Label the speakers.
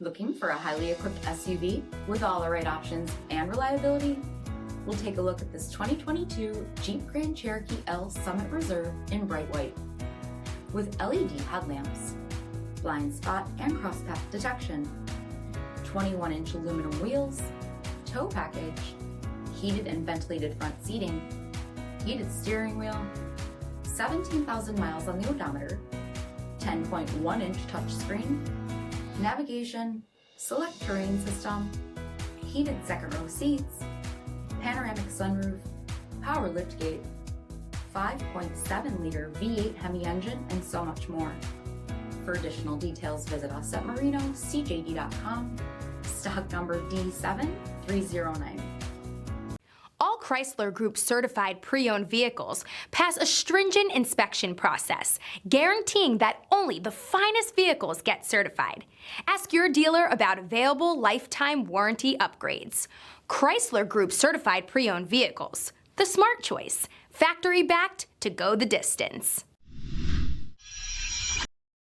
Speaker 1: Looking for a highly equipped SUV with all the right options and reliability? We'll take a look at this 2022 Jeep Grand Cherokee L Summit Reserve in bright white. With LED headlamps, blind spot and crosspath detection, 21-inch aluminum wheels, tow package, heated and ventilated front seating, heated steering wheel, 17,000 miles on the odometer, 10.1-inch touchscreen, navigation, select terrain system, heated second row seats, panoramic sunroof, power liftgate, 5.7-liter V8 HEMI engine, and so much more. For additional details, visit us at marinocjd.com, stock number D7309.
Speaker 2: All Chrysler Group certified pre-owned vehicles pass a stringent inspection process, guaranteeing that only the finest vehicles get certified. Ask your dealer about available lifetime warranty upgrades. Chrysler Group certified pre-owned vehicles, the smart choice, factory backed to go the distance.